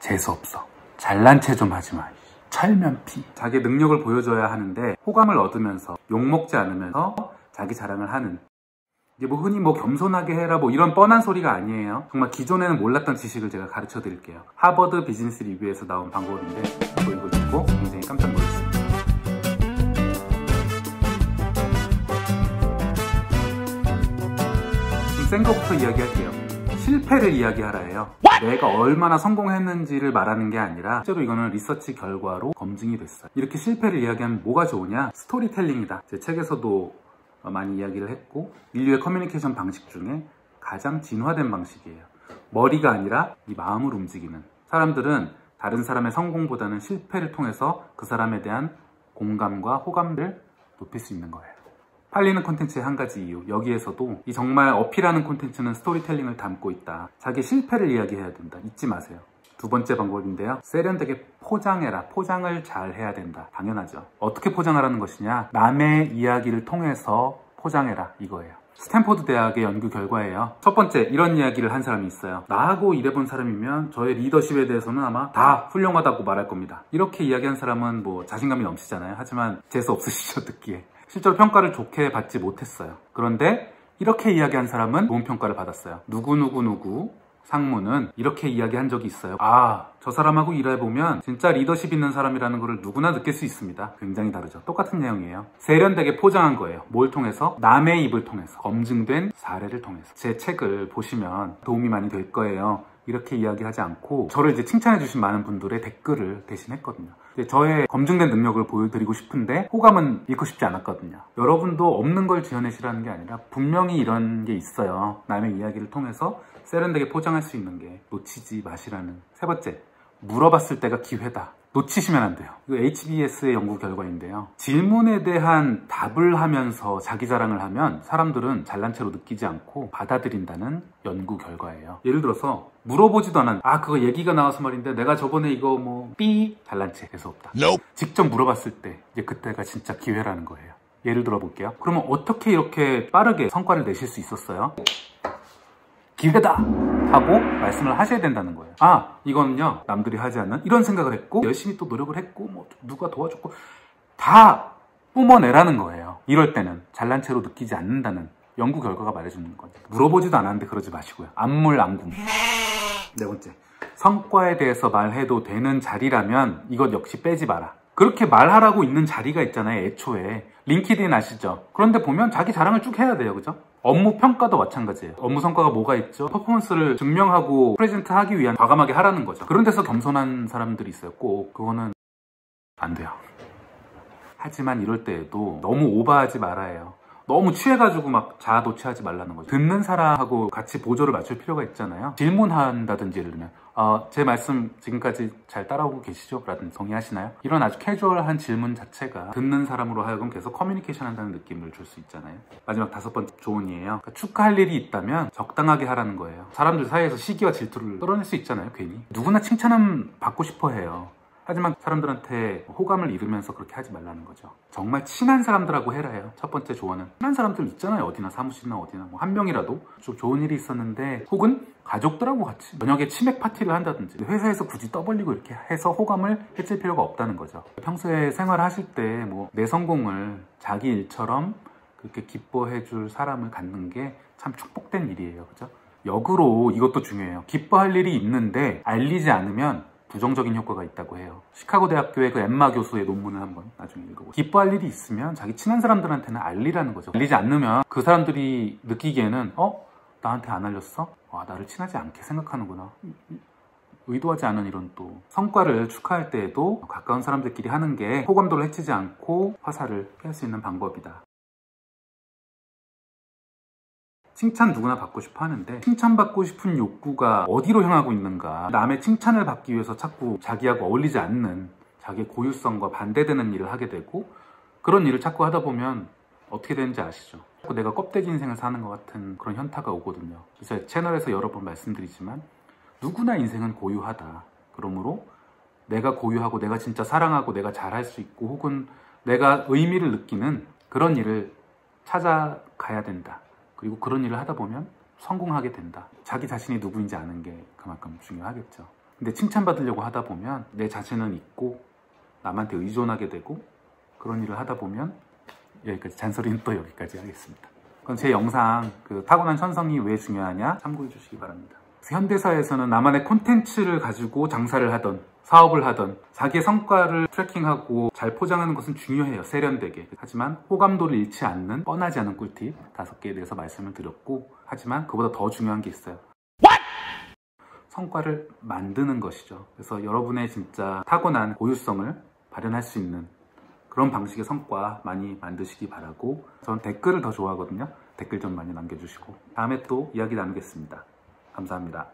재수없어. 잘난 체 좀 하지 마. 철면피. 자기의 능력을 보여줘야 하는데 호감을 얻으면서 욕먹지 않으면서 자기 자랑을 하는, 이게 뭐 흔히 뭐 겸손하게 해라 뭐 이런 뻔한 소리가 아니에요. 정말 기존에는 몰랐던 지식을 제가 가르쳐 드릴게요. 하버드 비즈니스 리뷰에서 나온 방법인데 이걸 듣고 굉장히 깜짝 놀랐습니다. 좀 센 거부터 이야기할게요. 실패를 이야기하라 해요. 내가 얼마나 성공했는지를 말하는 게 아니라 실제로 이거는 리서치 결과로 검증이 됐어요. 이렇게 실패를 이야기하면 뭐가 좋으냐? 스토리텔링이다. 제 책에서도 많이 이야기를 했고, 인류의 커뮤니케이션 방식 중에 가장 진화된 방식이에요. 머리가 아니라 이 마음을 움직이는. 사람들은 다른 사람의 성공보다는 실패를 통해서 그 사람에 대한 공감과 호감을 높일 수 있는 거예요. 팔리는 콘텐츠의 한 가지 이유, 여기에서도 이 정말 어필하는 콘텐츠는 스토리텔링을 담고 있다. 자기 실패를 이야기해야 된다. 잊지 마세요. 두 번째 방법인데요. 세련되게 포장해라. 포장을 잘 해야 된다. 당연하죠. 어떻게 포장하라는 것이냐? 남의 이야기를 통해서 포장해라. 이거예요. 스탠포드 대학의 연구 결과예요. 첫 번째, 이런 이야기를 한 사람이 있어요. 나하고 일해본 사람이면 저의 리더십에 대해서는 아마 다 훌륭하다고 말할 겁니다. 이렇게 이야기한 사람은 뭐 자신감이 넘치잖아요. 하지만 재수 없으시죠, 듣기에. 실제로 평가를 좋게 받지 못했어요. 그런데 이렇게 이야기한 사람은 좋은 평가를 받았어요. 누구누구누구 상무는 이렇게 이야기한 적이 있어요. 아, 저 사람하고 일해보면 진짜 리더십 있는 사람이라는 걸 누구나 느낄 수 있습니다. 굉장히 다르죠. 똑같은 내용이에요. 세련되게 포장한 거예요. 뭘 통해서? 남의 입을 통해서, 검증된 사례를 통해서. 제 책을 보시면 도움이 많이 될 거예요. 이렇게 이야기하지 않고 저를 이제 칭찬해 주신 많은 분들의 댓글을 대신했거든요. 저의 검증된 능력을 보여드리고 싶은데 호감은 잃고 싶지 않았거든요. 여러분도 없는 걸 지어내시라는 게 아니라 분명히 이런 게 있어요. 남의 이야기를 통해서 세련되게 포장할 수 있는 게 놓치지 마시라는. 세 번째, 물어봤을 때가 기회다. 놓치시면 안 돼요. 이거 HBS의 연구 결과인데요. 질문에 대한 답을 하면서 자기 자랑을 하면 사람들은 잘난 체로 느끼지 않고 받아들인다는 연구 결과예요. 예를 들어서 물어보지도 않았는데, 아, 그거 얘기가 나와서 말인데 내가 저번에 이거 뭐 삐 잘난 체 재수 없다. 직접 물어봤을 때 이제 그때가 진짜 기회라는 거예요. 예를 들어 볼게요. 그러면 어떻게 이렇게 빠르게 성과를 내실 수 있었어요? 기회다! 하고 말씀을 하셔야 된다는 거예요. 아, 이거는요, 남들이 하지 않는 이런 생각을 했고 열심히 또 노력을 했고 뭐 누가 도와줬고 다 뿜어내라는 거예요. 이럴 때는 잘난 체로 느끼지 않는다는 연구 결과가 말해주는 거죠. 물어보지도 않았는데 그러지 마시고요. 안물안궁. 네 번째, 성과에 대해서 말해도 되는 자리라면 이것 역시 빼지 마라. 그렇게 말하라고 있는 자리가 있잖아요. 애초에 링키드인 아시죠? 그런데 보면 자기 자랑을 쭉 해야 돼요. 그죠? 업무 평가도 마찬가지예요. 업무 성과가 뭐가 있죠? 퍼포먼스를 증명하고 프레젠트 하기 위한 과감하게 하라는 거죠. 그런 데서 겸손한 사람들이 있어요. 꼭 그거는 안 돼요. 하지만 이럴 때에도 너무 오버하지 말아야 해요. 너무 취해가지고 막 자아도취하지 말라는 거죠. 듣는 사람하고 같이 보조를 맞출 필요가 있잖아요. 질문한다든지 예를 들면 제 말씀 지금까지 잘 따라오고 계시죠? 라든지 동의하시나요? 이런 아주 캐주얼한 질문 자체가 듣는 사람으로 하여금 계속 커뮤니케이션 한다는 느낌을 줄 수 있잖아요. 마지막 다섯 번째 조언이에요. 그러니까 축하할 일이 있다면 적당하게 하라는 거예요. 사람들 사이에서 시기와 질투를 떨어낼 수 있잖아요. 괜히 누구나 칭찬은 받고 싶어 해요. 하지만 사람들한테 호감을 잃으면서 그렇게 하지 말라는 거죠. 정말 친한 사람들하고 해라 해요. 첫 번째 조언은. 친한 사람들 있잖아요. 어디나 사무실이나 어디나 뭐 한 명이라도 좀 좋은 일이 있었는데, 혹은 가족들하고 같이 저녁에 치맥 파티를 한다든지, 회사에서 굳이 떠벌리고 이렇게 해서 호감을 해칠 필요가 없다는 거죠. 평소에 생활하실 때 뭐 내 성공을 자기 일처럼 그렇게 기뻐해 줄 사람을 갖는 게 참 축복된 일이에요. 그죠? 역으로 이것도 중요해요. 기뻐할 일이 있는데 알리지 않으면 부정적인 효과가 있다고 해요. 시카고 대학교의 그 엠마 교수의 논문을 한번 나중에 읽어보세요. 기뻐할 일이 있으면 자기 친한 사람들한테는 알리라는 거죠. 알리지 않으면 그 사람들이 느끼기에는 나한테 안 알렸어? 와, 나를 친하지 않게 생각하는구나. 의도하지 않은 이런 또 성과를 축하할 때에도 가까운 사람들끼리 하는 게 호감도를 해치지 않고 화살을 피할 수 있는 방법이다. 칭찬 누구나 받고 싶어 하는데 칭찬받고 싶은 욕구가 어디로 향하고 있는가? 남의 칭찬을 받기 위해서 자꾸 자기하고 어울리지 않는 자기의 고유성과 반대되는 일을 하게 되고, 그런 일을 자꾸 하다 보면 어떻게 되는지 아시죠? 내가 껍데기 인생을 사는 것 같은 그런 현타가 오거든요. 그래서 채널에서 여러 번 말씀드리지만 누구나 인생은 고유하다. 그러므로 내가 고유하고 내가 진짜 사랑하고 내가 잘할 수 있고 혹은 내가 의미를 느끼는 그런 일을 찾아가야 된다. 그리고 그런 일을 하다 보면 성공하게 된다. 자기 자신이 누구인지 아는 게 그만큼 중요하겠죠. 근데 칭찬받으려고 하다 보면 내 자신은 잊고 남한테 의존하게 되고, 그런 일을 하다 보면 여기까지, 잔소리는 또 여기까지 하겠습니다. 그럼 제 영상 타고난 천성이 왜 중요하냐 참고해 주시기 바랍니다. 현대사에서는 나만의 콘텐츠를 가지고 장사를 하던, 사업을 하던, 자기의 성과를 트래킹하고 잘 포장하는 것은 중요해요, 세련되게. 하지만 호감도를 잃지 않는, 뻔하지 않은 꿀팁 5개에 대해서 말씀을 드렸고, 하지만 그보다 더 중요한 게 있어요. 성과를 만드는 것이죠. 그래서 여러분의 진짜 타고난 고유성을 발현할 수 있는 그런 방식의 성과 많이 만드시기 바라고, 저는 댓글을 더 좋아하거든요. 댓글 좀 많이 남겨주시고 다음에 또 이야기 나누겠습니다. 감사합니다.